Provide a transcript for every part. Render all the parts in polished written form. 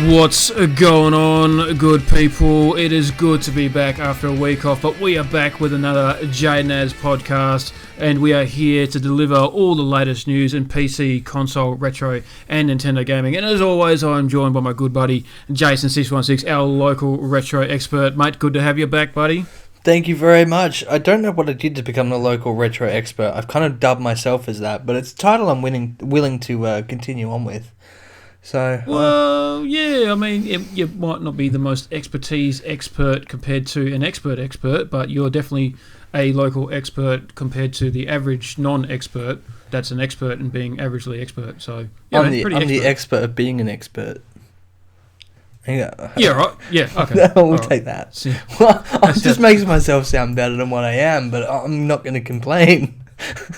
What's going on, good people? It is good to be back after a week off, but we are back with another JayNAS Podcast, and we are here to deliver all the latest news in PC, console, retro, and Nintendo gaming. And as always, I'm joined by my good buddy, Jason616, our local retro expert. Mate, good to have you back, buddy. Thank you very much. I don't know what I did to become the local retro expert. I've kind of dubbed myself as that, but it's a title I'm willing to continue on with. So, well, yeah, I mean, you might not be the most expert compared to an expert, but you're definitely a local expert compared to the average non-expert that's an expert in being averagely expert. So, yeah, I'm the expert of being an expert. Yeah, right. Yeah, okay. We'll take that. Well, it just makes myself sound better than what I am, but I'm not going to complain.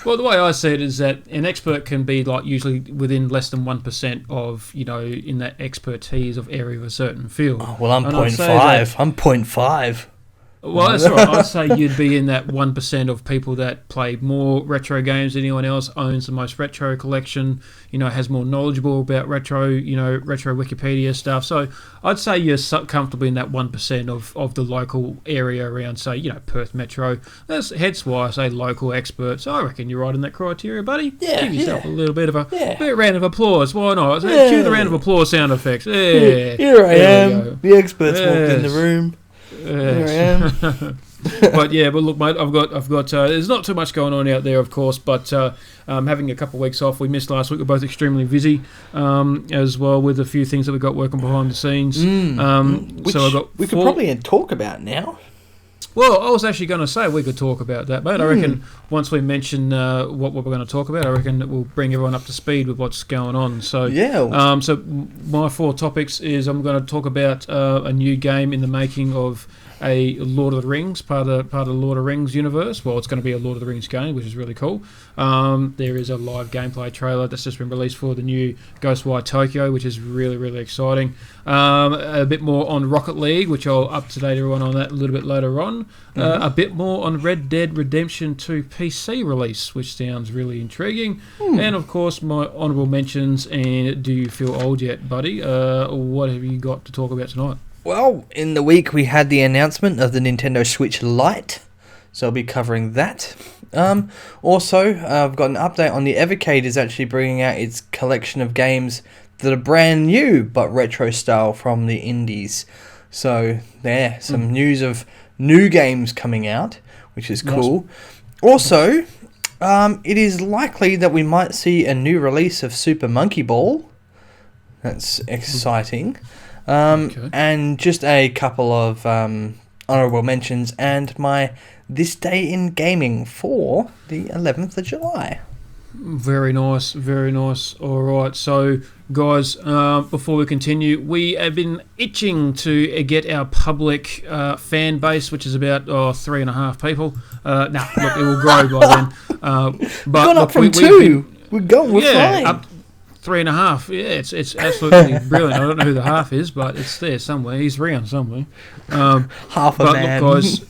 Well, the way I see it is that an expert can be like usually within less than 1% of, in that expertise of area of a certain field. Oh, well, I'm 0.5. I'm 0.5. Well, that's all right. I'd say you'd be in that 1% of people that play more retro games than anyone else, owns the most retro collection, has more knowledgeable about retro, retro Wikipedia stuff. So I'd say you're comfortably in that 1% of the local area around, say, Perth Metro. That's hence why I say local experts. I reckon you're right in that criteria, buddy. Yeah, give yourself a little bit of a round of applause. Why not? Cue the round of applause sound effects. Yeah, here I am. The experts walked in the room. But look, mate, I've got there's not too much going on out there, of course, but having a couple of weeks off. We missed last week. We're both extremely busy as well with a few things that we've got working behind the scenes. Which so we could probably talk about now. Well, I was actually going to say we could talk about that, mate. I reckon once we mention what we're going to talk about, I reckon that we'll bring everyone up to speed with what's going on. So, so my 4 topics is I'm going to talk about a new game in the making of a Lord of the Rings, part of the Lord of the Rings universe. Well, it's going to be a Lord of the Rings game, which is really cool. There is a live gameplay trailer that's just been released for the new Ghostwire Tokyo, which is really, really exciting. A bit more on Rocket League, which I'll up-to-date everyone on that a little bit later on. A bit more on Red Dead Redemption 2 PC release, which sounds really intriguing. And, of course, my honourable mentions and Do You Feel Old Yet, buddy? What have you got to talk about tonight? Well, in the week we had the announcement of the Nintendo Switch Lite, so I'll be covering that. Also, I've got an update on the Evercade is actually bringing out its collection of games that are brand new but retro style from the indies. So some news of new games coming out, which is cool. Also, it is likely that we might see a new release of Super Monkey Ball. That's exciting. And just a couple of honourable mentions and my This Day in Gaming for the 11th of July. Very nice, very nice. All right, so guys, before we continue, we have been itching to get our public fan base, which is about 3.5 people. Look, it will grow by then. But gone up from 2. We're fine. Up 3.5. Yeah, it's absolutely brilliant. I don't know who the half is, but it's there somewhere. He's around somewhere. Half a man. Look, guys,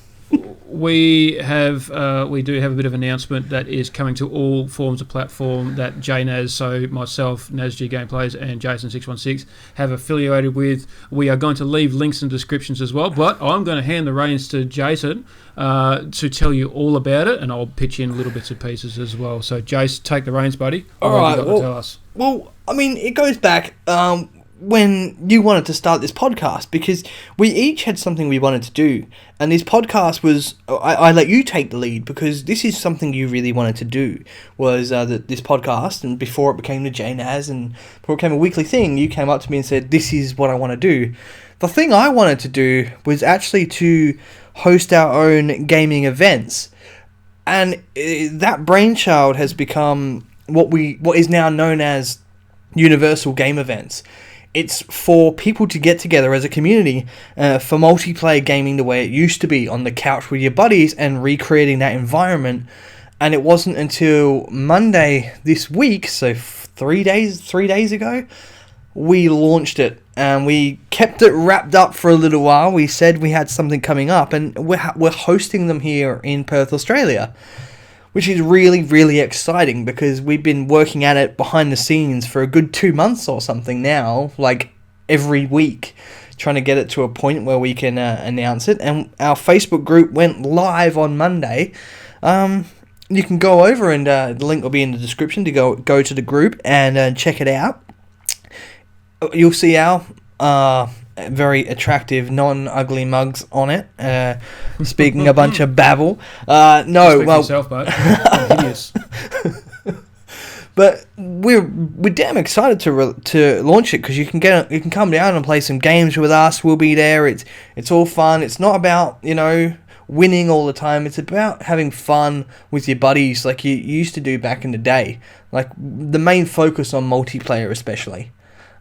we do have a bit of announcement that is coming to all forms of platform that JayNAS, so myself, NasG Gameplays, and Jason616 have affiliated with. We are going to leave links in descriptions as well, but I'm going to hand the reins to Jason to tell you all about it, and I'll pitch in little bits and pieces as well. So, Jace, take the reins, buddy. All right. To tell us? Well, I mean, it goes back when you wanted to start this podcast, because we each had something we wanted to do, and this podcast was I let you take the lead because this is something you really wanted to do, was this podcast. And before it became the JayNAS and before it became a weekly thing, you came up to me and said, this is what I want to do. The thing I wanted to do was actually to host our own gaming events, and that brainchild has become what is now known as Universal Game Events. It's for people to get together as a community for multiplayer gaming the way it used to be, on the couch with your buddies and recreating that environment. And it wasn't until Monday this week, so 3 days ago, we launched it. And we kept it wrapped up for a little while. We said we had something coming up, and we're hosting them here in Perth, Australia, which is really, really exciting because we've been working at it behind the scenes for a good 2 months or something now, like every week, trying to get it to a point where we can announce it. And our Facebook group went live on Monday. You can go over, and the link will be in the description to go to the group and check it out. You'll see our very attractive, non-ugly mugs on it, speaking a bunch of babble. No, Speak well, for yourself, bud. Hideous. But we're damn excited to launch it, because you can come down and play some games with us. We'll be there. It's all fun. It's not about winning all the time. It's about having fun with your buddies, like you used to do back in the day. Like the main focus on multiplayer, especially.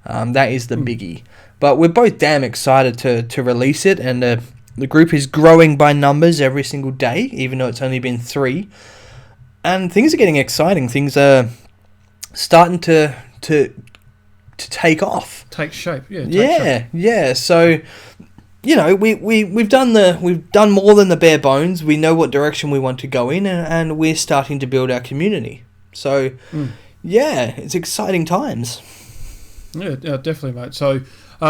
That is the biggie. But we're both damn excited to release it, and the group is growing by numbers every single day, even though it's only been 3. And things are getting exciting. Things are starting to take off. Take shape, yeah. Yeah. So, we've done more than the bare bones. We know what direction we want to go in, and we're starting to build our community. So, yeah, it's exciting times. Yeah, definitely, mate. So,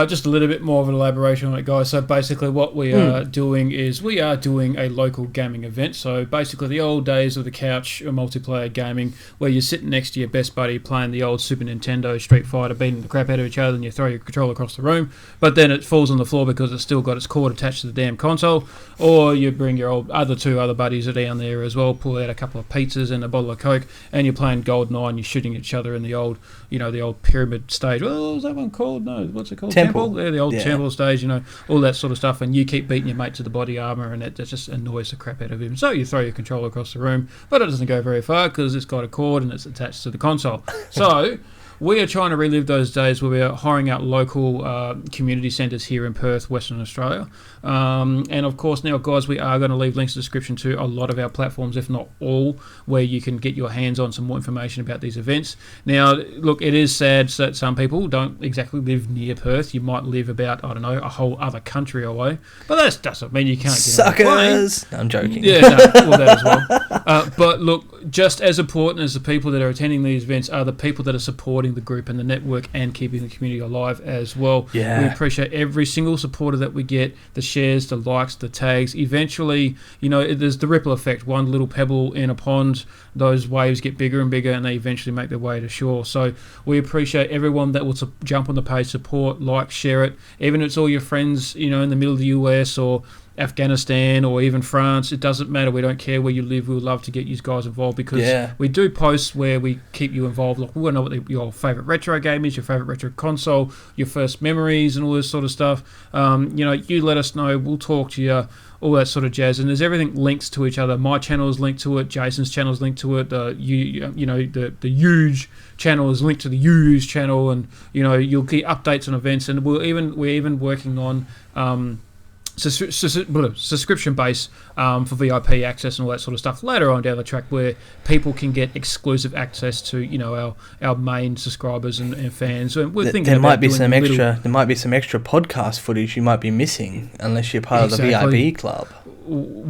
just a little bit more of an elaboration on it, guys. So basically what we are doing is we are doing a local gaming event. So basically the old days of the couch multiplayer gaming, where you're sitting next to your best buddy playing the old Super Nintendo Street Fighter, beating the crap out of each other, and you throw your controller across the room, but then it falls on the floor because it's still got its cord attached to the damn console. Or you bring your two other buddies down there as well, pull out a couple of pizzas and a bottle of Coke, and you're playing GoldenEye, and you're shooting each other in the old, the old pyramid stage. What was that one called? No, what's it called? Temple. Yeah, the old temple stage, all that sort of stuff. And you keep beating your mate to the body armor, and that just annoys the crap out of him. So you throw your controller across the room, but it doesn't go very far because it's got a cord and it's attached to the console. So we are trying to relive those days where we are hiring out local community centres here in Perth, Western Australia. And of course now, guys, we are going to leave links in the description to a lot of our platforms, if not all, where you can get your hands on some more information about these events. Now, look, it is sad that some people don't exactly live near Perth. You might live about, I don't know, a whole other country away. But that doesn't mean you can't get Suckers! No, I'm joking. Yeah, no, well, that as well. But look, just as important as the people that are attending these events are the people that are supporting the group and the network and keeping the community alive as well. Yeah. We appreciate every single supporter that we get, the shares, the likes, the tags. Eventually, there's the ripple effect. One little pebble in a pond, those waves get bigger and bigger, and they eventually make their way to shore. So we appreciate everyone that will jump on the page, support, like, share it. Even if it's all your friends, in the middle of the US or Afghanistan or even France, it doesn't matter. We don't care where you live. We would love to get you guys involved, because we do posts where we keep you involved. Like, we want to know what your favourite retro game is, your favourite retro console, your first memories, and all this sort of stuff. You let us know. We'll talk to you, all that sort of jazz. And there's everything links to each other. My channel is linked to it. Jason's channel is linked to it. The huge channel is linked to the huge channel, and you'll get updates on events. And we're even working on subscription base for VIP access and all that sort of stuff later on down the track, where people can get exclusive access to our main subscribers and fans. And we're thinking there might be some extra podcast footage you might be missing unless you're part of the VIP club.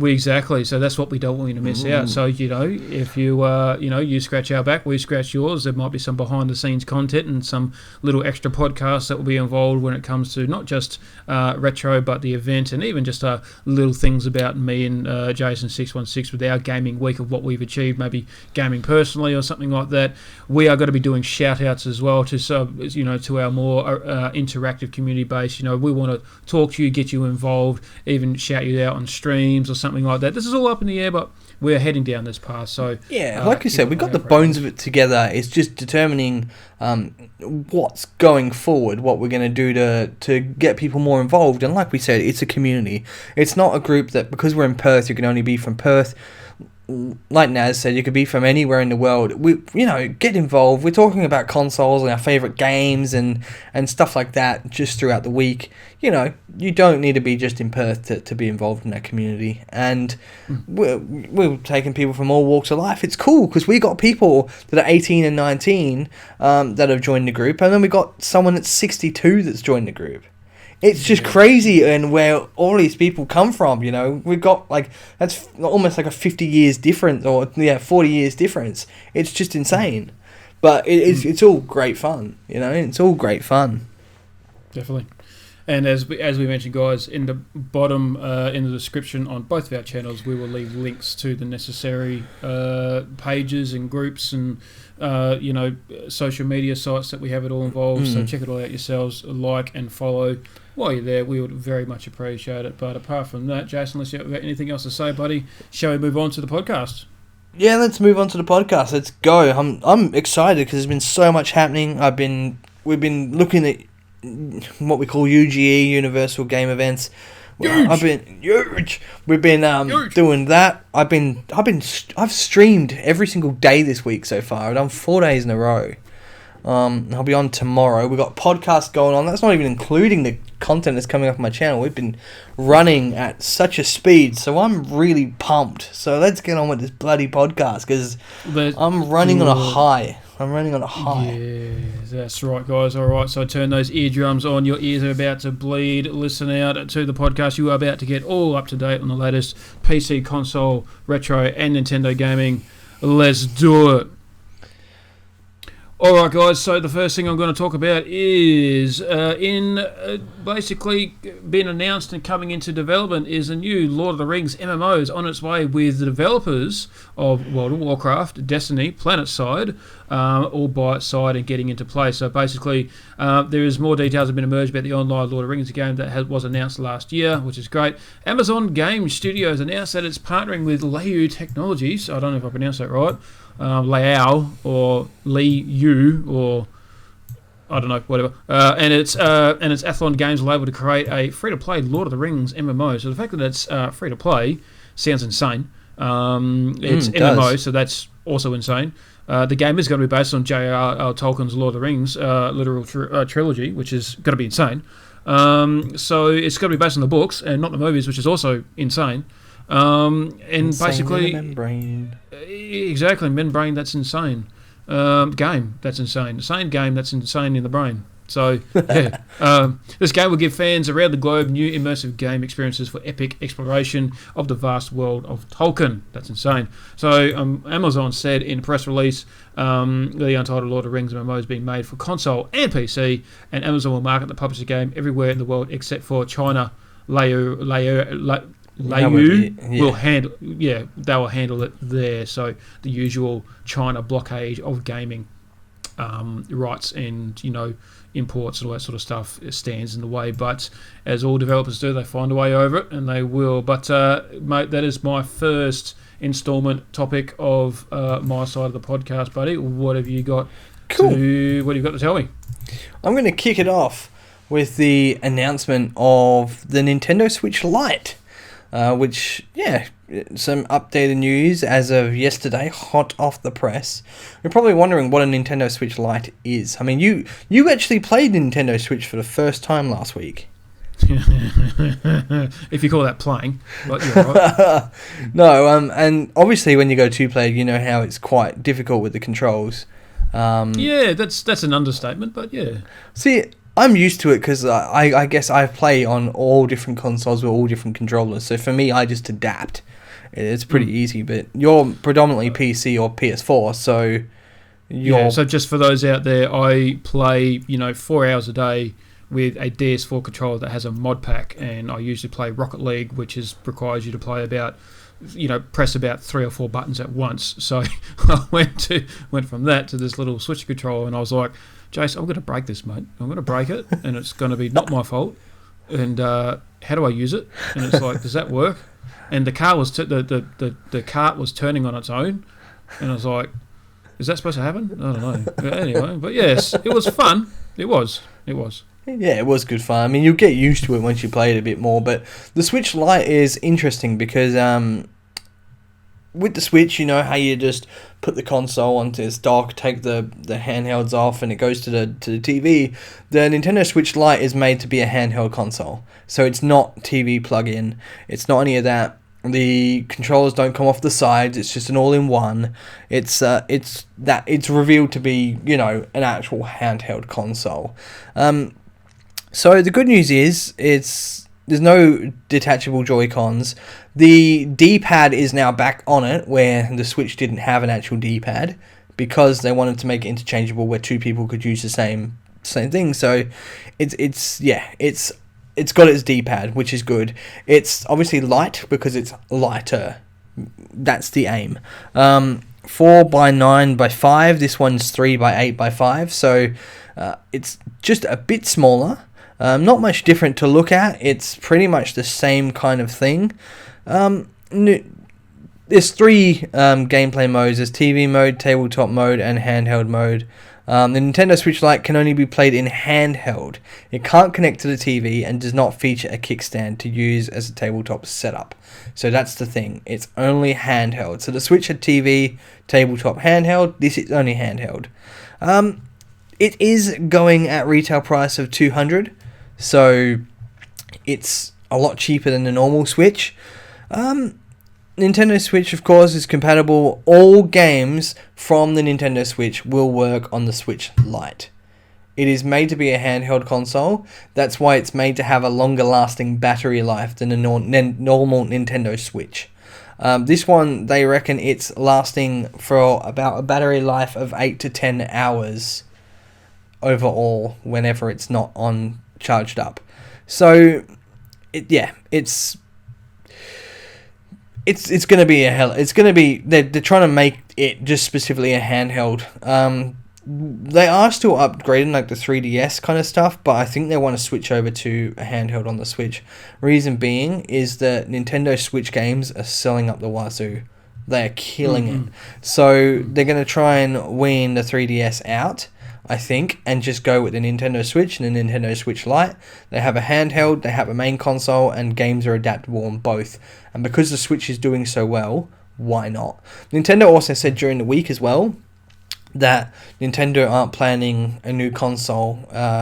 Exactly. So that's what we don't want you to miss out. So if you scratch our back, we scratch yours. There might be some behind the scenes content and some little extra podcasts that will be involved when it comes to not just retro, but the event, and even just little things about me and Jason 616 with our gaming week of what we've achieved, maybe gaming personally or something like that. We are going to be doing shout outs as well to to our more interactive community base. We want to talk to you, get you involved, even shout you out on stream or something like that. This is all up in the air, but we're heading down this path. So like you said, we've got the bones of it together. It's just determining what's going forward, what we're going to do to get people more involved. And like we said, it's a community. It's not a group that, because we're in Perth, you can only be from Perth. Like Naz said, you could be from anywhere in the world. We, get involved. We're talking about consoles and our favourite games and stuff like that just throughout the week. You don't need to be just in Perth to be involved in that community. And we're taking people from all walks of life. It's cool because we got people that are 18 and 19 that have joined the group, and then we got someone that's 62 that's joined the group. It's just crazy, and where all these people come from, we've got that's almost like a 50 years difference, or 40 years difference. It's just insane, but it's all great fun, it's all great fun. Definitely. And as we mentioned, guys, in the bottom in the description on both of our channels, we will leave links to the necessary pages and groups and social media sites that we have it all involved. So check it all out yourselves, like and follow. While you're there, we would very much appreciate it. But apart from that, Jason, unless you have anything else to say, buddy, shall we move on to the podcast? Yeah, let's move on to the podcast. Let's go. I'm excited because there's been so much happening. We've been looking at what we call UGE, Universal Game Events. We've been doing that. I've streamed every single day this week so far. I've done 4 days in a row. I'll be on tomorrow. We've got podcasts going on. That's not even including the content that's coming off my channel. We've been running at such a speed, so I'm really pumped. So let's get on with this bloody podcast because I'm running on a high. Yeah, that's right, guys. All right, so turn those eardrums on. Your ears are about to bleed. Listen out to the podcast. You are about to get all up to date on the latest PC, console, retro, and Nintendo gaming. Let's do it. Alright guys, so the first thing I'm going to talk about is basically being announced and coming into development is a new Lord of the Rings MMO on its way with the developers of World of Warcraft, Destiny, PlanetSide, all by its side and getting into play. So basically there is more details have been emerged about the online Lord of the Rings game that was announced last year, which is great. Amazon Game Studios announced that it's partnering with Leyou Technologies. I don't know if I pronounced that right. Liao or Liu or I don't know, whatever. And it's Athlon Games label to create a free-to-play Lord of the Rings MMO. So the fact that it's free-to-play sounds insane. It's MMO, so that's also insane. The game is going to be based on J.R.R. Tolkien's Lord of the Rings literal trilogy, which is going to be insane. So it's going to be based on the books and not the movies, which is also insane. And insane basically, membrane. Exactly, membrane. That's insane. Game. That's insane. The same game. That's insane in the brain. So yeah, this game will give fans around the globe new immersive game experiences for epic exploration of the vast world of Tolkien. That's insane. So Amazon said in a press release, the untitled Lord of the Rings MMO is being made for console and PC, and Amazon will market the published game everywhere in the world except for China. Leyou will handle, they will handle it there. So the usual China blockade of gaming rights and imports and all that sort of stuff stands in the way. But as all developers do, they find a way over it, and they will. But mate, that is my first installment topic of my side of the podcast, buddy. What have you got? Cool. What have you got to tell me? I'm going to kick it off with the announcement of the Nintendo Switch Lite. Which, some updated news as of yesterday, hot off the press. You're probably wondering what a Nintendo Switch Lite is. I mean, you actually played Nintendo Switch for the first time last week. If you call that playing. But yeah, right. No, and obviously when you go two-player, you know how it's quite difficult with the controls. Yeah, that's an understatement, but yeah. See, I'm used to it because I guess I play on all different consoles with all different controllers. So for me, I just adapt. It's pretty easy. But you're predominantly PC or PS4, so So just for those out there, I play 4 hours a day with a DS4 controller that has a mod pack, and I usually play Rocket League, which requires you to play press about 3 or 4 buttons at once. So I went from that to this little Switch controller, and I was like, Jace, I'm going to break this, mate. I'm going to break it, and it's going to be not my fault. And how do I use it? And it's like, does that work? And the car was the cart was turning on its own, and I was like, is that supposed to happen? I don't know. But anyway, but yes, it was fun. It was. Yeah, it was good fun. I mean, you'll get used to it once you play it a bit more. But the Switch Lite is interesting because with the Switch, you know how you just put the console onto its dock, take the handhelds off, and it goes to the TV. The Nintendo Switch Lite is made to be a handheld console, so it's not TV plug-in. It's not any of that. The controllers don't come off the sides. It's just an all-in-one. It's revealed to be an actual handheld console. So the good news is there's no detachable Joy-Cons. The D-pad is now back on it, where the Switch didn't have an actual D-pad, because they wanted to make it interchangeable where two people could use the same same thing. So it's got its D-pad, which is good. It's obviously light because it's lighter. That's the aim. 4x9x5. This one's 3x8x5. So it's just a bit smaller. Not much different to look at. It's pretty much the same kind of thing. There's 3 gameplay modes. There's TV mode, tabletop mode, and handheld mode. The Nintendo Switch Lite can only be played in handheld. It can't connect to the TV and does not feature a kickstand to use as a tabletop setup. So that's the thing. It's only handheld. So the Switch had TV, tabletop, handheld. This is only handheld. It is going at retail price of $200. So it's a lot cheaper than the normal Switch. Nintendo Switch, of course, is compatible. All games from the Nintendo Switch will work on the Switch Lite. It is made to be a handheld console. That's why it's made to have a longer lasting battery life than a normal Nintendo Switch. This one, they reckon it's lasting for about a battery life of 8 to 10 hours overall whenever it's not on charged up. So, it's going to be they're trying to make it just specifically a handheld. They are still upgrading like the 3DS kind of stuff, but I think they want to switch over to a handheld on the Switch. Reason being is that Nintendo Switch games are selling up the wazoo. They are killing it. So they're going to try and wean the 3DS out, I think, and just go with the Nintendo Switch and the Nintendo Switch Lite. They have a handheld, they have a main console, and games are adaptable on both. And because the Switch is doing so well, why not? Nintendo also said during the week as well that Nintendo aren't planning a new console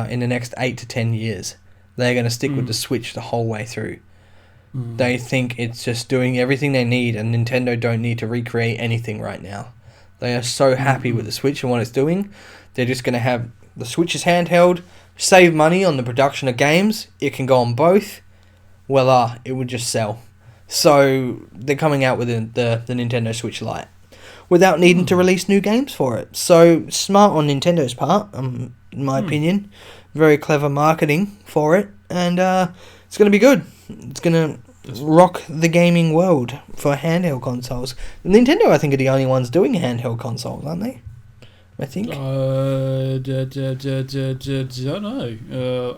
in the next 8 to 10 years. They're going to stick with the Switch the whole way through. They think it's just doing everything they need, and Nintendo don't need to recreate anything right now. They are so happy with the Switch and what it's doing. They're just going to have the Switch's handheld, save money on the production of games. It can go on both. Voila, it would just sell. So they're coming out with the Nintendo Switch Lite without needing to release new games for it. So smart on Nintendo's part, in my opinion. Very clever marketing for it, and it's going to be good. It's going to rock the gaming world for handheld consoles. Nintendo, I think, are the only ones doing handheld consoles, aren't they? I think. I don't know.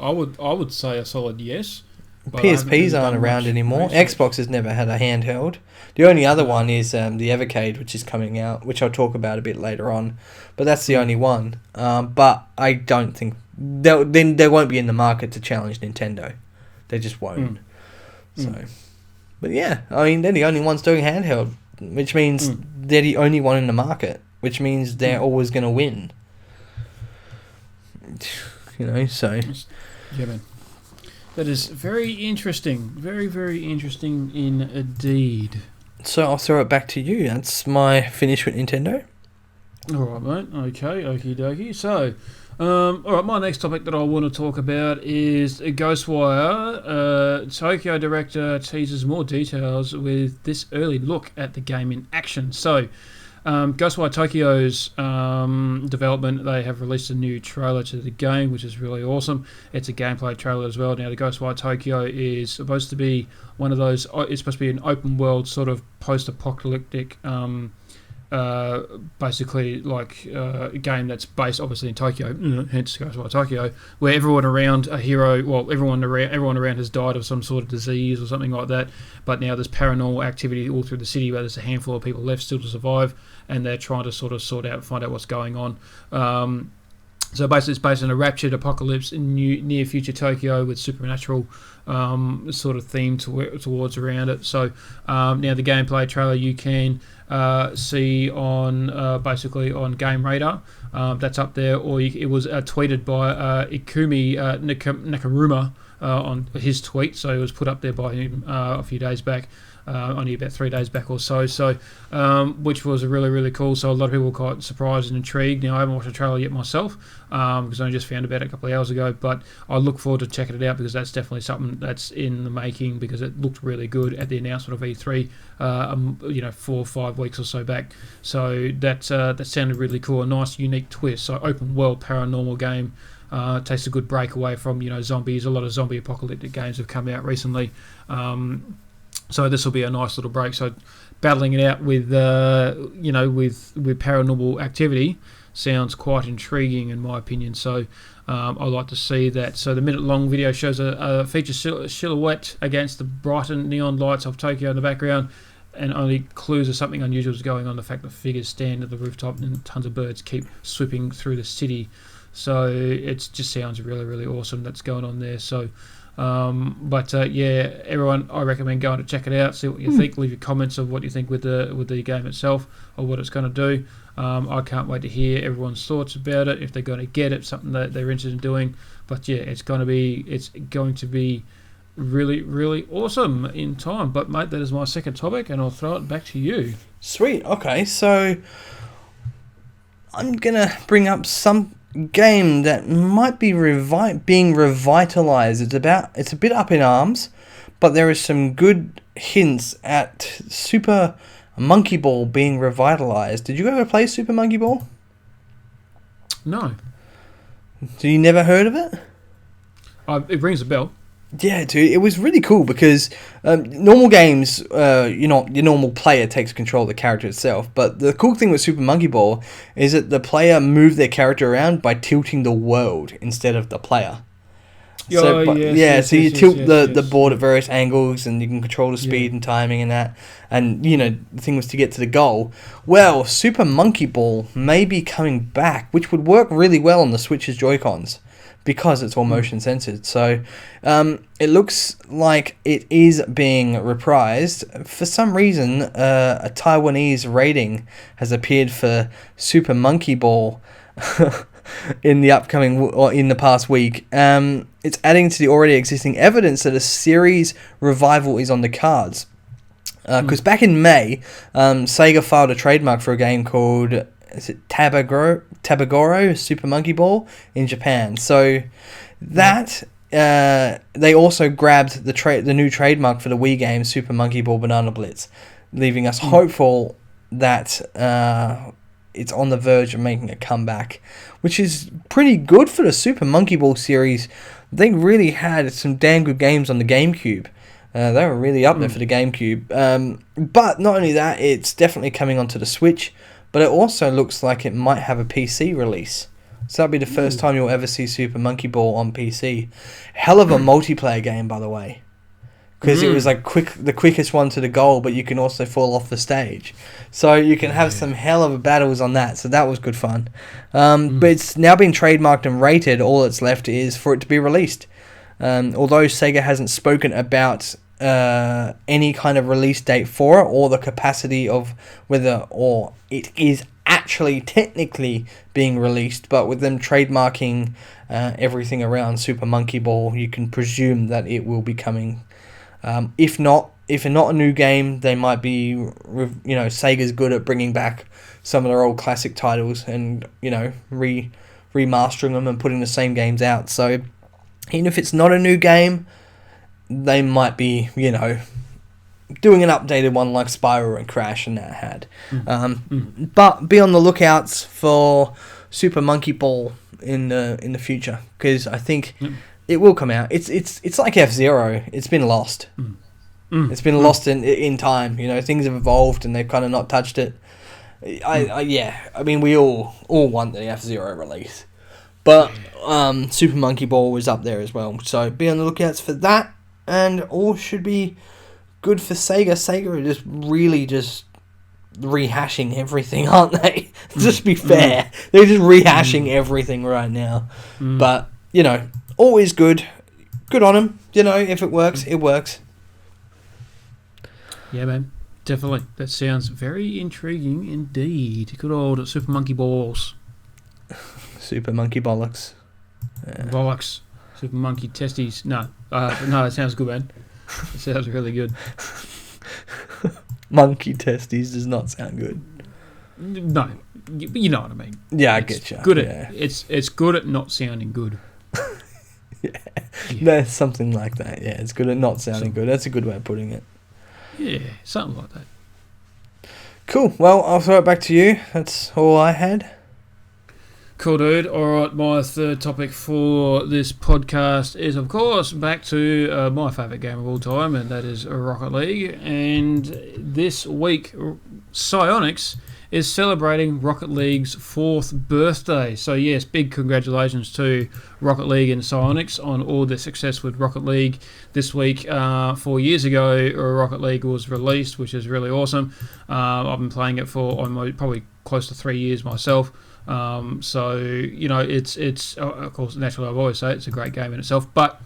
I would say a solid yes. PSPs aren't around anymore. Xbox has never had a handheld. The only other one is the Evercade, which is coming out, which I'll talk about a bit later on. But that's the only one. But I don't think they won't be in the market to challenge Nintendo. They just won't. So, but yeah, I mean, they're the only ones doing handheld, which means they're the only one in the market, which means they're always going to win. So. Yeah, man. That is very interesting. Very, very interesting indeed. So I'll throw it back to you. That's my finish with Nintendo. All right, mate. Okay, okie dokie. So, all right, my next topic that I want to talk about is Ghostwire. Tokyo director teases more details with this early look at the game in action. So, Ghostwire Tokyo's development, they have released a new trailer to the game, which is really awesome. It's a gameplay trailer as well. Now, the Ghostwire Tokyo is supposed to be one of those, it's supposed to be an open world sort of post-apocalyptic basically like a game that's based obviously in Tokyo, hence Ghostwire Tokyo, where everyone around a hero, well, everyone around has died of some sort of disease or something like that, but now there's paranormal activity all through the city where there's a handful of people left still to survive, and they're trying to find out what's going on. So basically it's based on a raptured apocalypse in near future Tokyo with supernatural sort of theme towards around it. So now the gameplay trailer you can see on basically on Game Radar. That's up there, or it was tweeted by Ikumi Nakamura on his tweet, so it was put up there by him a few days back. Only about 3 days back or so, which was really, really cool. So a lot of people were quite surprised and intrigued. Now, I haven't watched the trailer yet myself because I only just found about it a couple of hours ago, but I look forward to checking it out because that's definitely something that's in the making because it looked really good at the announcement of E3, 4 or 5 weeks or so back. So that sounded really cool, a nice, unique twist. So open world paranormal game takes a good break away from zombies. A lot of zombie apocalyptic games have come out recently, so this will be a nice little break. So battling it out with with paranormal activity sounds quite intriguing in my opinion. So I like to see that. So the minute-long video shows a feature silhouette against the brightened neon lights of Tokyo in the background, and only clues of something unusual is going on. The fact that figures stand at the rooftop and tons of birds keep swooping through the city. So it just sounds really, really awesome that's going on there. So, everyone, I recommend going to check it out, see what you think, leave your comments of what you think with the game itself or what it's going to do. I can't wait to hear everyone's thoughts about it, if they're going to get it, something that they're interested in doing. But yeah, it's going to be really, really awesome in time. But mate, that is my second topic, and I'll throw it back to you. Sweet. Okay, so I'm gonna bring up some game that might be being revitalized. It's a bit up in arms, but there is some good hints at Super Monkey Ball being revitalized. Did you ever play Super Monkey Ball? No. So you never heard of it? It rings a bell. Yeah, dude, it was really cool because normal games, your normal player takes control of the character itself. But the cool thing with Super Monkey Ball is that the player moved their character around by tilting the world instead of the player. So you tilt the board at various angles, and you can control the speed and timing and that. And the thing was to get to the goal. Well, Super Monkey Ball may be coming back, which would work really well on the Switch's Joy-Cons, because it's all motion censored. So it looks like it is being reprised. For some reason, a Taiwanese rating has appeared for Super Monkey Ball in the past week. It's adding to the already existing evidence that a series revival is on the cards. Because back in May, Sega filed a trademark for a game called, is it Tabagoro Super Monkey Ball in Japan. So that they also grabbed the new trademark for the Wii game Super Monkey Ball Banana Blitz, leaving us hopeful that it's on the verge of making a comeback, which is pretty good for the Super Monkey Ball series. They really had some damn good games on the GameCube. They were really up there for the GameCube. But not only that, it's definitely coming onto the Switch, but it also looks like it might have a PC release. So that'll be the first time you'll ever see Super Monkey Ball on PC. Hell of a multiplayer game, by the way. Because it was like the quickest one to the goal, but you can also fall off the stage. So you can have some hell of a battles on that. So that was good fun. But it's now been trademarked and rated. All that's left is for it to be released. Although Sega hasn't spoken about any kind of release date for it, or the capacity of whether or it is actually technically being released, but with them trademarking everything around Super Monkey Ball, you can presume that it will be coming. If not a new game, they might be, Sega's good at bringing back some of their old classic titles and, remastering them and putting the same games out. So even if it's not a new game, they might be, doing an updated one like Spyro and Crash and that had. But be on the lookouts for Super Monkey Ball in the future, because I think it will come out. It's like F-Zero. It's been lost. It's been lost in time. Things have evolved and they've kind of not touched it. I mean, we all want the F-Zero release. But Super Monkey Ball was up there as well. So be on the lookouts for that. And all should be good for Sega. Sega are just really just rehashing everything, aren't they? Just be fair. They're just rehashing everything right now. But, always good. Good on them. If it works, it works. Yeah, man. Definitely. That sounds very intriguing indeed. Good old Super Monkey Balls. Super Monkey Bollocks. Bollocks. Super Monkey Testes. No, that sounds good, man. It sounds really good. Monkey Testes does not sound good. No, you know what I mean. Yeah, I get you. It's good at not sounding good. Yeah, there's something like that. Yeah, it's good at not sounding good. That's a good way of putting it. Yeah, something like that. Cool. Well, I'll throw it back to you. That's all I had. Cool, dude. All right, my third topic for this podcast is, of course, back to my favourite game of all time, and that is Rocket League. And this week, Psyonix is celebrating Rocket League's 4th birthday. So, yes, big congratulations to Rocket League and Psyonix on all their success with Rocket League this week. 4 years ago, Rocket League was released, which is really awesome. I've been playing it for probably close to 3 years myself. So, you know, it's of course, naturally, I've always say it's a great game in itself, but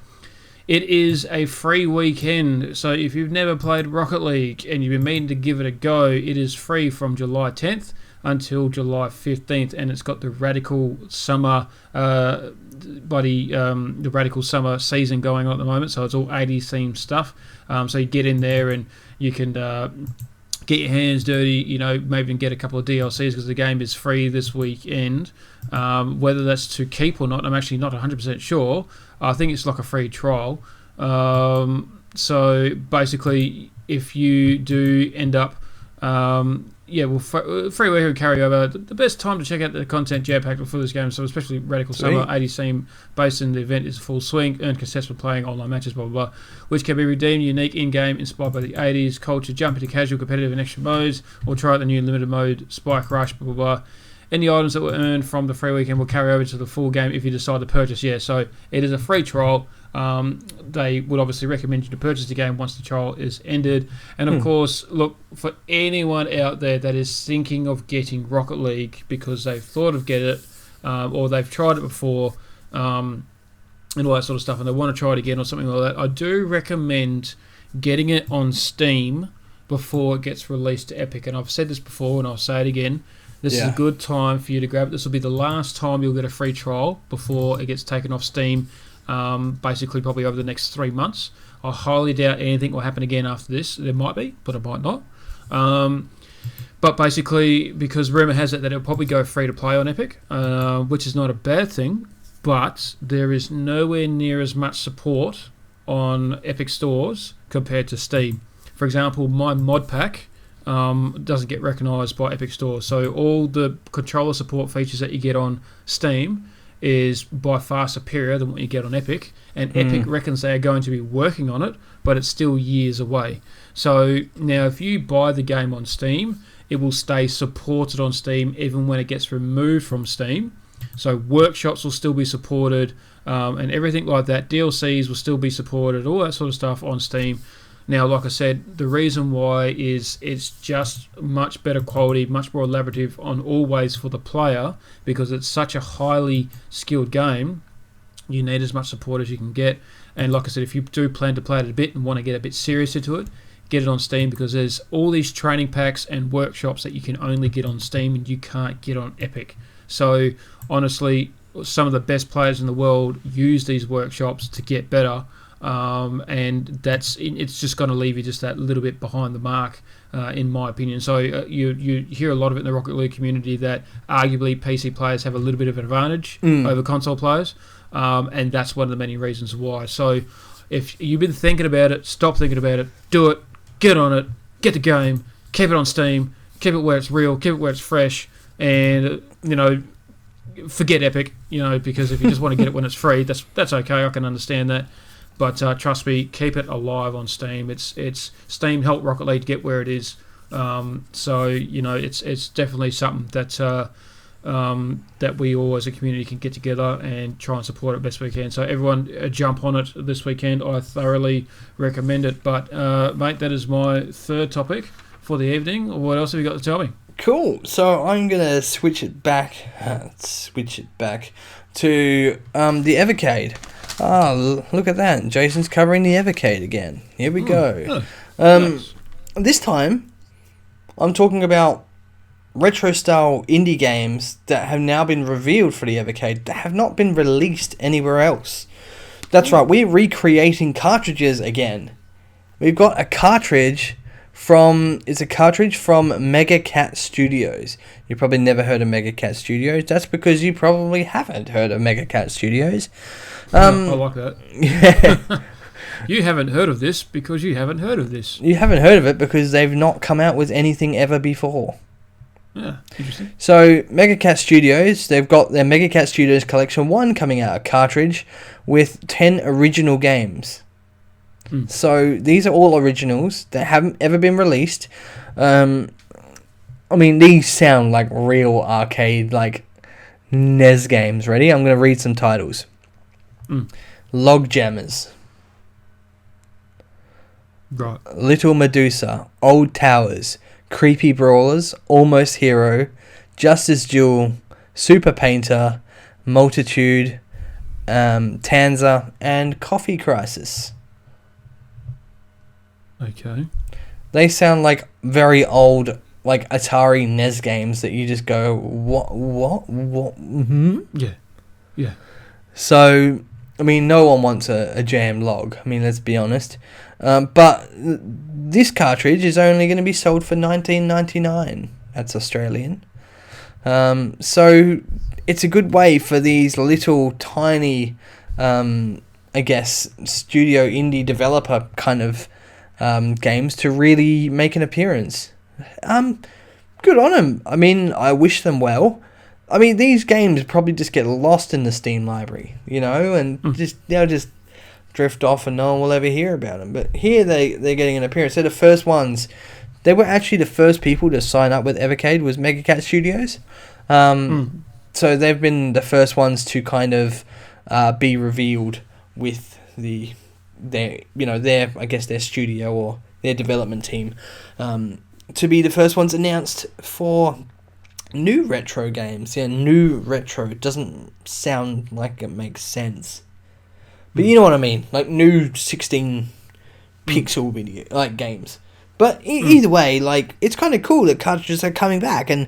it is a free weekend. So if you've never played Rocket League and you've been meaning to give it a go, it is free from July 10th until July 15th, and it's got the Radical Summer the Radical Summer season going on at the moment. So it's all 80s themed stuff. So you get in there and you can get your hands dirty, you know, maybe even get a couple of DLCs because the game is free this weekend. Whether that's to keep or not, I'm actually not 100% sure. I think it's like a free trial. So basically, if you do end up, free weekend carryover. The best time to check out the content jam-packed for this game, so especially Radical Summer 80 theme based in the event is full swing, earn cassettes for playing online matches, blah, blah, blah, which can be redeemed unique in-game, inspired by the 80s culture, jump into casual, competitive, and extra modes, or try out the new limited mode, Spike Rush, blah, blah, blah. Any items that were earned from the free weekend will carry over to the full game if you decide to purchase. Yeah, so it is a free trial. They would obviously recommend you to purchase the game once the trial is ended. And of course, look, for anyone out there that is thinking of getting Rocket League because they've thought of getting it, or they've tried it before, and all that sort of stuff, and they want to try it again or something like that, I do recommend getting it on Steam before it gets released to Epic. And I've said this before and I'll say it again. This is a good time for you to grab it. This will be the last time you'll get a free trial before it gets taken off Steam, basically probably over the next 3 months. I highly doubt anything will happen again after this. There might be, but it might not. But basically, because rumour has it that it'll probably go free to play on Epic, which is not a bad thing, but there is nowhere near as much support on Epic stores compared to Steam. For example, my mod pack doesn't get recognised by Epic stores, so all the controller support features that you get on Steam is by far superior than what you get on Epic, and Epic reckons they are going to be working on it, but it's still years away. So now if you buy the game on Steam, it will stay supported on Steam even when it gets removed from Steam. So workshops will still be supported, and everything like that. DLCs will still be supported, all that sort of stuff on Steam. Now, like I said, the reason why is it's just much better quality, much more elaborative on all ways for the player, because it's such a highly skilled game. You need as much support as you can get. And like I said, if you do plan to play it a bit and want to get a bit serious into it, get it on Steam, because there's all these training packs and workshops that you can only get on Steam and you can't get on Epic. So, honestly, some of the best players in the world use these workshops to get better. And it's just going to leave you just that little bit behind the mark, in my opinion. So you hear a lot of it in the Rocket League community that arguably PC players have a little bit of an advantage over console players, and that's one of the many reasons why. So if you've been thinking about it, stop thinking about it, do it, get on it, get the game, keep it on Steam, keep it where it's real, keep it where it's fresh, and forget Epic, because if you just want to get it when it's free, that's okay. I can understand that. But trust me, keep it alive on Steam. It's Steam helped Rocket League get where it is. So it's definitely something that we all as a community can get together and try and support it best we can. So everyone jump on it this weekend. I thoroughly recommend it. But mate, that is my third topic for the evening. What else have you got to tell me? Cool. So I'm gonna switch it back to the Evercade. Look at that. Jason's covering the Evercade again. Here we go. Nice. This time, I'm talking about retro-style indie games that have now been revealed for the Evercade that have not been released anywhere else. That's right, we're recreating cartridges again. We've got a cartridge from Mega Cat Studios. You probably never heard of Mega Cat Studios. That's because you probably haven't heard of Mega Cat Studios. I like that. Yeah. You haven't heard of this because you haven't heard of this. You haven't heard of it because they've not come out with anything ever before. Yeah, interesting. So, MegaCat Studios, they've got their MegaCat Studios Collection 1 coming out, a cartridge with 10 original games. So, these are all originals that haven't ever been released. I mean, these sound like real arcade, like NES games. Ready? I'm going to read some titles. Log Jammers. Right. Little Medusa, Old Towers, Creepy Brawlers, Almost Hero, Justice Duel, Super Painter, Multitude, Tanza, and Coffee Crisis. Okay. They sound like very old, like Atari NES games that you just go, what? Yeah. So, I mean, no one wants a jam log. I mean, let's be honest. But this cartridge is only going to be sold for $19.99. That's Australian. So it's a good way for these little tiny, I guess, studio indie developer kind of games to really make an appearance. Good on them. I mean, I wish them well. I mean, these games probably just get lost in the Steam library, and they'll just drift off and no one will ever hear about them. But here they're getting an appearance. They're the first ones. They were actually the first people to sign up with Evercade was MegaCat Studios. So they've been the first ones to kind of be revealed with their studio or their development team to be the first ones announced for new retro games. Yeah, new retro doesn't sound like it makes sense. But you know what I mean, like new 16 pixel video like games. But either way, like it's kind of cool that cartridges are coming back, and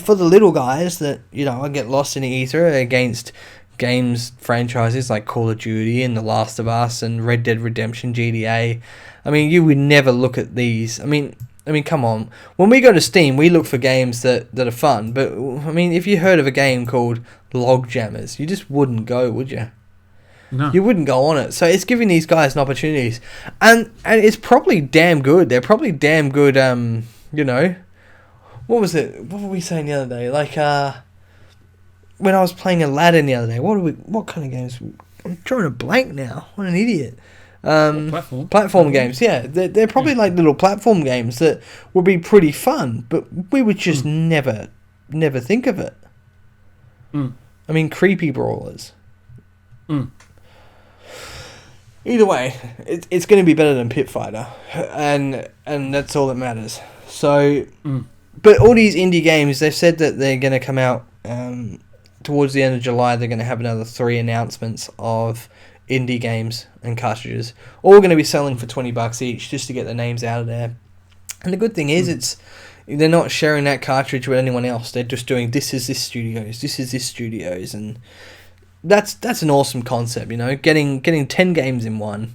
for the little guys that I get lost in the ether against games franchises like Call of Duty and The Last of Us and Red Dead Redemption, GTA. I mean, you would never look at these. I mean, come on. When we go to Steam, we look for games that are fun. But I mean, if you heard of a game called Log Jammers, you just wouldn't go, would you? No. You wouldn't go on it. So it's giving these guys an opportunity. And it's probably damn good. They're probably damn good, What was it? What were we saying the other day? Like, when I was playing Aladdin the other day, what kind of games? I'm drawing a blank now. What an idiot. Platform games, yeah. They're probably like little platform games that would be pretty fun, but we would just never think of it. I mean, Creepy Brawlers. Either way, it's going to be better than Pit Fighter, and that's all that matters. So, but all these indie games, they've said that they're going to come out towards the end of July. They're going to have another 3 announcements of indie games and cartridges, all going to be selling for $20 each, just to get their names out of there. And the good thing is, they're not sharing that cartridge with anyone else. They're just doing this is this studios, and that's an awesome concept. Getting 10 games in one.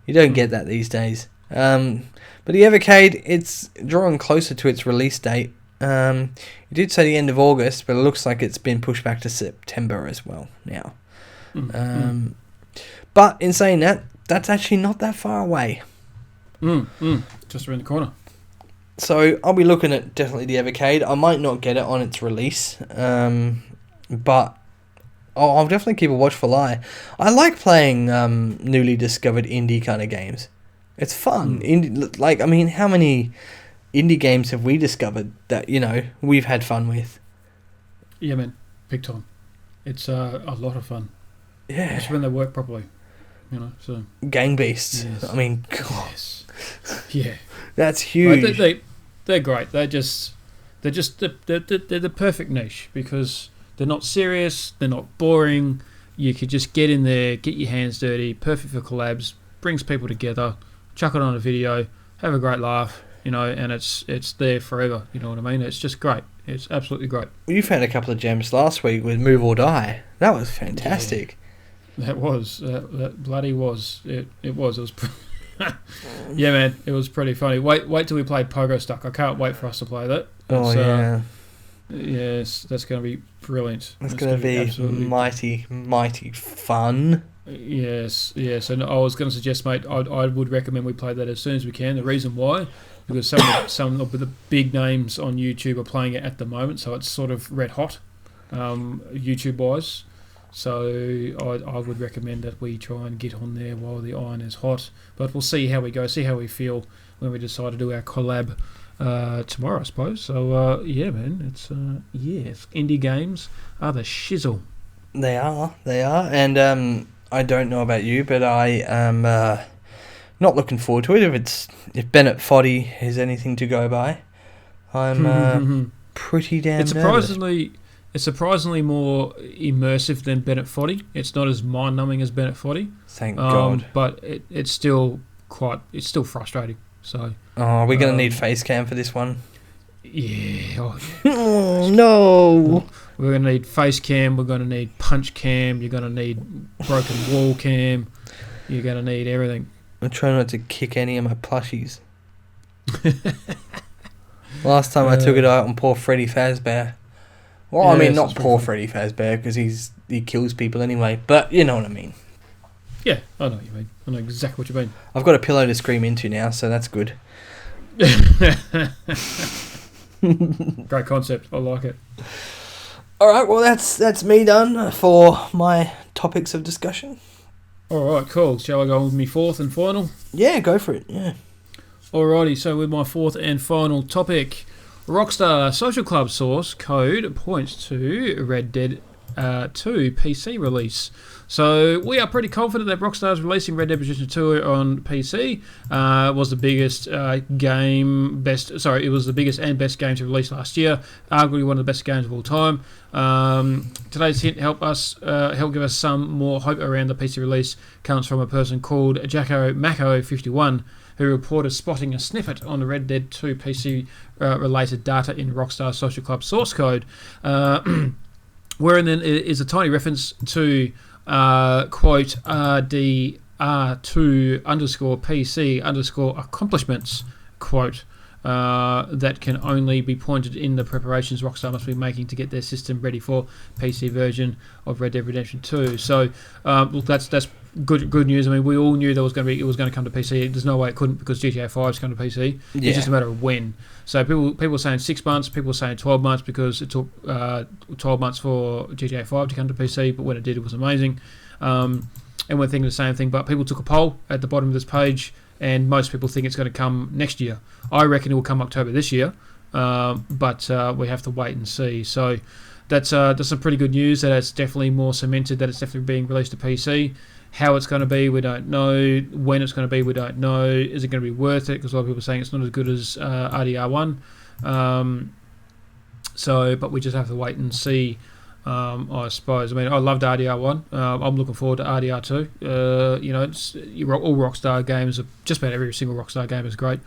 You don't get that these days. But the Evercade, it's drawing closer to its release date. It did say the end of August, but it looks like it's been pushed back to September as well now. But in saying that, that's actually not that far away. Just around the corner. So I'll be looking at definitely the Evercade. I might not get it on its release, but I'll definitely keep a watchful eye. I like playing newly discovered indie kind of games. It's fun. How many indie games have we discovered that we've had fun with? Yeah, man, big time. It's a lot of fun. Yeah, especially when they work properly. So Gang Beasts. Yes. I mean, God. Yes. Yeah, that's huge. They're great. They're the perfect niche because they're not serious. They're not boring. You could just get in there, get your hands dirty. Perfect for collabs. Brings people together. Chuck it on a video. Have a great laugh. And it's there forever. You know what I mean? It's just great. It's absolutely great. You found a couple of gems last week with Move or Die. That was fantastic. Yeah. That was. That bloody was. It was. It was. Yeah, man. It was pretty funny. Wait till we play Pogo Stuck. I can't wait for us to play that. Yeah. Yes, that's going to be brilliant. That's going to be absolutely mighty fun. Yes. And I was going to suggest, mate, I would recommend we play that as soon as we can. The reason why, because some of the big names on YouTube are playing it at the moment, so it's sort of red hot, YouTube-wise. So I would recommend that we try and get on there while the iron is hot. But we'll see how we go, see how we feel when we decide to do our collab tomorrow, I suppose. So, yeah, man, it's indie games are the shizzle. They are. And I don't know about you, but I am not looking forward to it. If Bennett Foddy is anything to go by, I'm pretty damn nervous. It's surprisingly more immersive than Bennett Foddy. It's not as mind-numbing as Bennett Foddy. Thank God. But it's still frustrating. So. Oh, are we going to need face cam for this one? Yeah. Oh, no. We're going to need face cam. We're going to need punch cam. You're going to need broken wall cam. You're going to need everything. I'm trying not to kick any of my plushies. Last time I took it out on poor Freddy Fazbear. Well, I mean, not poor Freddy Fazbear, because he kills people anyway, but you know what I mean. Yeah, I know what you mean. I know exactly what you mean. I've got a pillow to scream into now, so that's good. Great concept. I like it. All right, well, that's me done for my topics of discussion. All right, cool. Shall I go on with my fourth and final? Yeah, go for it, yeah. Alrighty, so with my fourth and final topic, Rockstar Social Club source code points to Red Dead 2 PC release. So we are pretty confident that Rockstar is releasing Red Dead Redemption 2 on PC. It was the biggest it was the biggest and best game to release last year. Arguably one of the best games of all time. Today's hint help give us some more hope around the PC release comes from a person called Jacko Mako 51, who reported spotting a snippet on the Red Dead 2 PC related data in Rockstar Social Club source code, wherein then is a tiny reference to quote RDR2 _ PC _ accomplishments quote that can only be pointed in the preparations Rockstar must be making to get their system ready for PC version of Red Dead Redemption 2. So look, that's good news. I mean, we all knew it was going to come to PC. There's no way it couldn't, because GTA 5 is coming to PC. Yeah. It's just a matter of when. So people were saying 6 months, people were saying 12 months, because it took 12 months for GTA 5 to come to PC, but when it did, it was amazing. And we're thinking the same thing, but people took a poll at the bottom of this page, and most people think it's going to come next year. I reckon it will come October this year, but we have to wait and see. So that's some pretty good news, that it's definitely more cemented, that it's definitely being released to PC. How it's going to be, we don't know. When it's going to be, we don't know. Is it going to be worth it? Because a lot of people are saying it's not as good as RDR1. But we just have to wait and see, I suppose. I mean, I loved RDR1. I'm looking forward to RDR2. All Rockstar games, just about every single Rockstar game is great.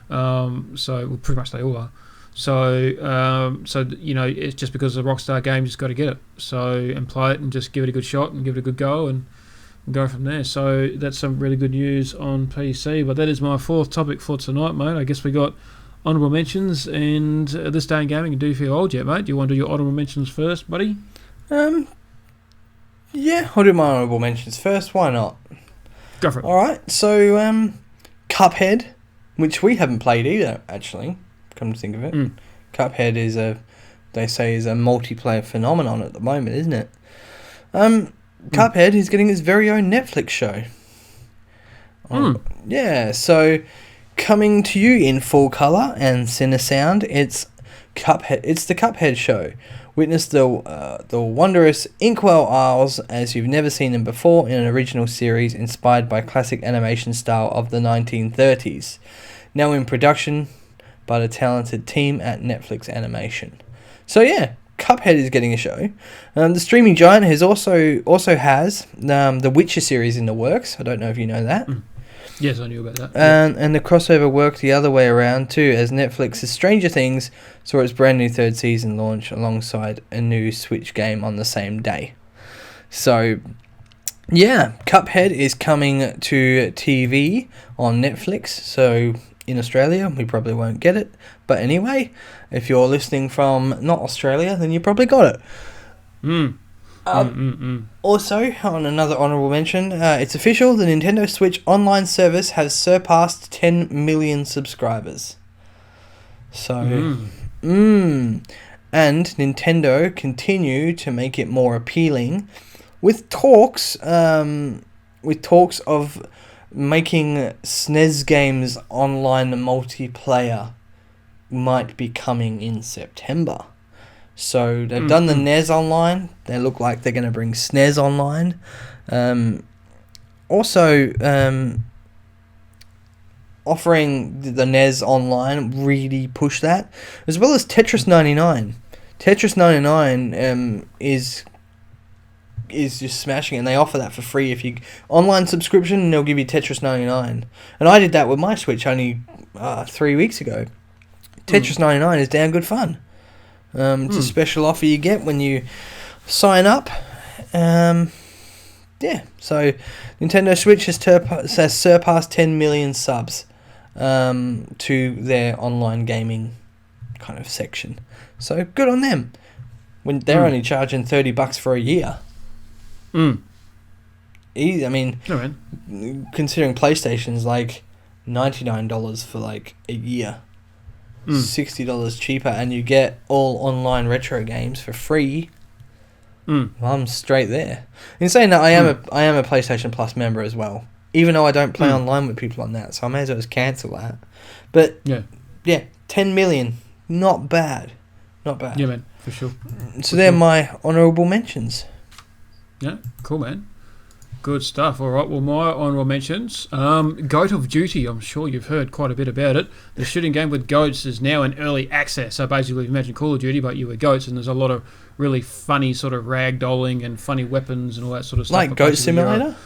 Pretty much they all are. So it's just because of a Rockstar game, you just got to get it. And play it and just give it a good shot and give it a good go and go from there. So that's some really good news on PC. But that is my fourth topic for tonight, mate. I guess we got honourable mentions, and this day in gaming, you do feel old yet, mate? Do you want to do your honourable mentions first, buddy? Yeah, I'll do my honourable mentions first. Why not? Go for it. Alright, so Cuphead, which we haven't played either, actually, come to think of it. Cuphead is a multiplayer phenomenon at the moment, isn't it? Cuphead is getting its very own Netflix show. Yeah, so coming to you in full colour and Cinesound, it's Cuphead. It's the Cuphead show. Witness the wondrous Inkwell Isles as you've never seen them before in an original series inspired by classic animation style of the 1930s. Now in production by the talented team at Netflix Animation. So yeah, Cuphead is getting a show. The streaming giant also has the Witcher series in the works. I don't know if you know that. Yes, I knew about that. And the crossover worked the other way around too, as Netflix's Stranger Things saw its brand new third season launch alongside a new Switch game on the same day. So yeah, Cuphead is coming to TV on Netflix. So in Australia, we probably won't get it. But anyway, if you're listening from not Australia, then you probably got it. Also, on another honourable mention, it's official, the Nintendo Switch online service has surpassed 10 million subscribers. So, and Nintendo continue to make it more appealing with talks of making SNES games online multiplayer might be coming in September. So they've done the NES online. They look like they're going to bring SNES online. Also, offering the NES online really push that, as well as Tetris 99. Tetris 99 is just smashing it, and they offer that for free if you online subscription, and they'll give you Tetris 99. And I did that with my Switch only 3 weeks ago. Tetris 99 is damn good fun. It's a special offer you get when you sign up. So Nintendo Switch has surpassed 10 million subs to their online gaming kind of section. So good on them. When they're only charging $30 for a year. Easy. I mean, considering PlayStation's like $99 for like a year. $60 cheaper, and you get all online retro games for free. I'm straight there. In saying that, I am a PlayStation Plus member as well, even though I don't play online with people on that, so I may as well just cancel that. But yeah, 10 million, not bad. Yeah, man, for sure. So they're my honourable mentions. Yeah, cool, man. Good stuff. All right, well, my honourable mentions. Goat of Duty, I'm sure you've heard quite a bit about it. The shooting game with goats is now in early access. So basically, imagine Call of Duty, but you were goats, and there's a lot of really funny sort of ragdolling and funny weapons and all that sort of stuff. Like Goat Simulator?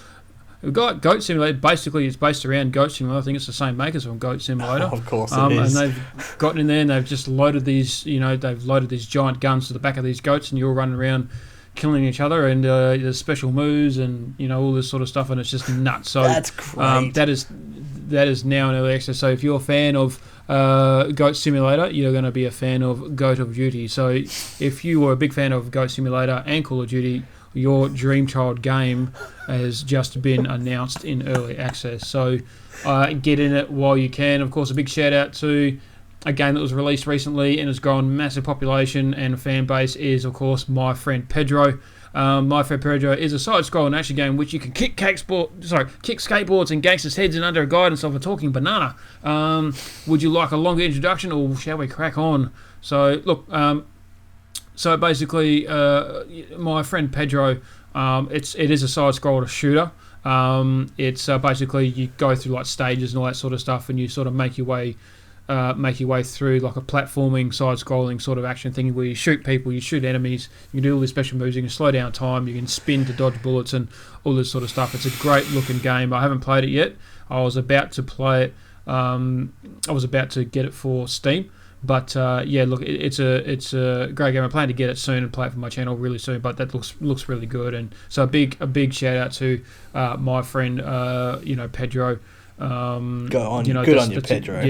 We've got Goat Simulator. Basically, it's based around Goat Simulator. I think it's the same makers from Goat Simulator. Of course it is. And they've gotten in there and they've just loaded these, they've loaded these giant guns to the back of these goats, and you're all running around killing each other, and there's special moves and all this sort of stuff, and it's just nuts. So that's great. That is now in early access. So if you're a fan of Goat Simulator, you're going to be a fan of Goat of Duty. So if you were a big fan of Goat Simulator and Call of Duty, your dream child game has just been announced in early access. So get in it while you can. Of course, a big shout out to a game that was released recently and has grown massive population and fan base is, of course, My Friend Pedro. My Friend Pedro is a side-scrolling action game which you can kick skateboards and gangsters' heads in under a guidance of a talking banana. Would you like a longer introduction, or shall we crack on? So, look, so basically, My Friend Pedro, it is a side-scroller shooter. It's basically you go through like stages and all that sort of stuff, and you sort of make your way through like a platforming, side-scrolling sort of action thing where you shoot people, you shoot enemies, you can do all these special moves, you can slow down time, you can spin to dodge bullets and all this sort of stuff. It's a great looking game. I haven't played it yet. I was about to play it. I was about to get it for Steam, but look, it's a great game. I'm planning to get it soon and play it for my channel really soon. But that looks really good, and so a big shout out to my friend Pedro. Go on, good on you, Pedro.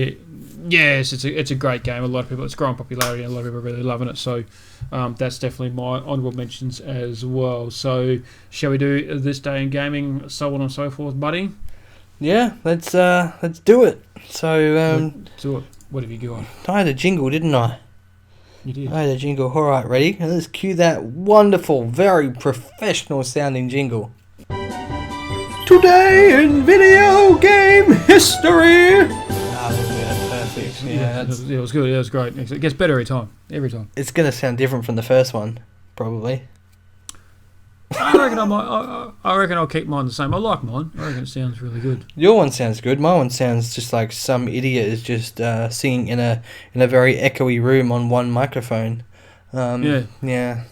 Yes, it's a great game. A lot of people, it's growing popularity, and a lot of people are really loving it. So that's definitely my honourable mentions as well. So shall we do this day in gaming, so on and so forth, buddy? Yeah, let's do it. So do it. What have you got? I had a jingle, didn't I? You did. I had a jingle. All right, ready? Now let's cue that wonderful, very professional sounding jingle. Today in video game history. Perfect. Yeah, it was good. It was great. It gets better every time. It's gonna sound different from the first one, probably. I reckon I'll keep mine the same. I like mine. I reckon it sounds really good. Your one sounds good. My one sounds just like some idiot is just singing in a very echoey room on one microphone. Yeah.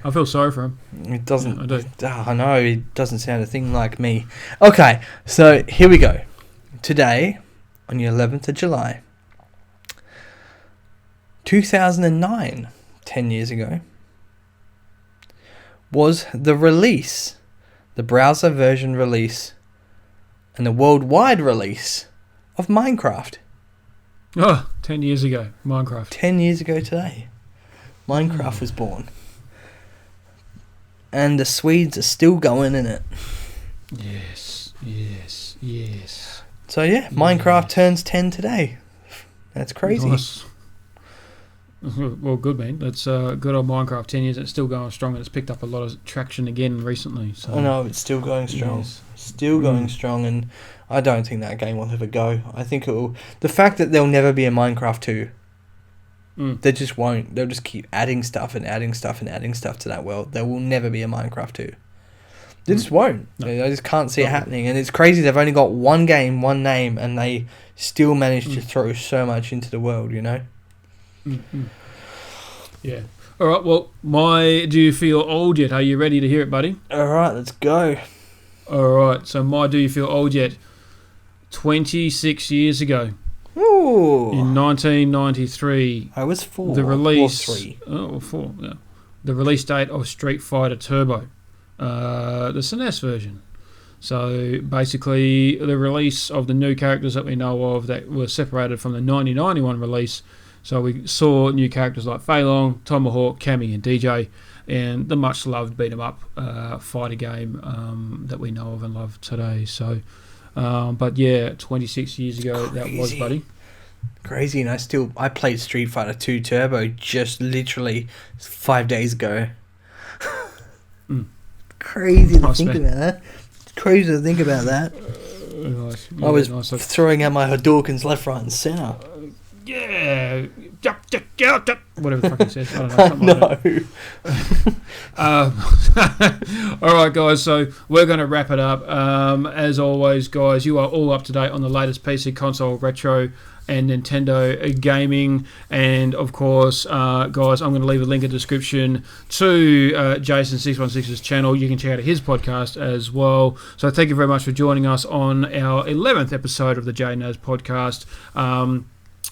I feel sorry for him. It doesn't. Yeah, I do. I know it doesn't sound a thing like me. Okay, so here we go. Today, on the 11th of July, 2009, 10 years ago, was the release, the browser version release, and the worldwide release of Minecraft. Oh, 10 years ago, Minecraft. 10 years ago today, Minecraft was born. And the Swedes are still going in it. Yes. So yeah, Minecraft turns 10 today. That's crazy. Well, good, man. That's good on Minecraft. 10 years, it's still going strong, and it's picked up a lot of traction again recently. So I know, it's still going strong. Yes. Still going strong, and I don't think that game will ever go. I think it will... The fact that there'll never be a Minecraft 2, they just won't. They'll just keep adding stuff and adding stuff and adding stuff to that world. There will never be a Minecraft 2. They just won't. No. I just can't see it happening. And it's crazy. They've only got one game, one name, and they still manage to throw so much into the world, you know? Mm-hmm. Yeah. All right, well, Do You Feel Old Yet? Are you ready to hear it, buddy? All right, let's go. All right, so my Do You Feel Old Yet? 26 years ago. Ooh. In 1993. I was 4. The release... Or 3. Oh, 4, yeah. The release date of Street Fighter Turbo. The SNES version. So basically, the release of the new characters that we know of that were separated from the 1991 release. So we saw new characters like Fei Long, Tomahawk, Cammy, and DJ, and the much loved beat 'em up fighter game that we know of and love today. So, but yeah, 26 years ago that was, buddy. Crazy, and I played Street Fighter 2 Turbo just literally 5 days ago. Crazy to think about that. Crazy to think about that. Nice. Yeah, I was throwing out my Hadoukens left, right, and centre. Yeah, whatever the fuck he says. I don't know. Like all right, guys. So we're going to wrap it up. As always, guys, you are all up to date on the latest PC, console, retro, and Nintendo gaming. And of course, guys, I'm going to leave a link in the description to Jason616's channel. You can check out his podcast as well. So thank you very much for joining us on our 11th episode of the JayNAS Podcast.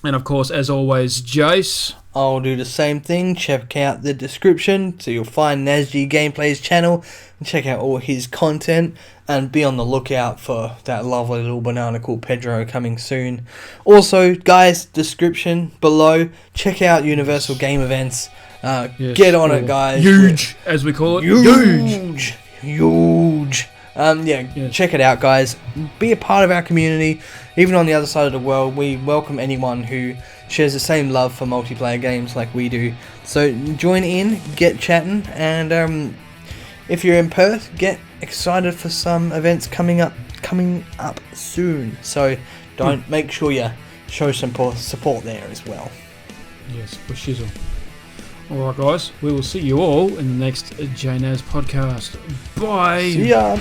And of course, as always, Jace. I'll do the same thing. Check out the description so you'll find NasG Gameplay's channel and check out all his content. And be on the lookout for that lovely little banana called Pedro coming soon. Also, guys, description below. Check out Universal Game Events. Get on it, guys. Huge, as we call it. Huge. Check it out, guys. Be a part of our community. Even on the other side of the world, we welcome anyone who shares the same love for multiplayer games like we do. So join in, get chatting, and if you're in Perth, get excited for some events coming up soon. So make sure you show some support there as well. Yes, for shizzle. Alright, guys, we will see you all in the next JayNAS podcast. Bye. See ya.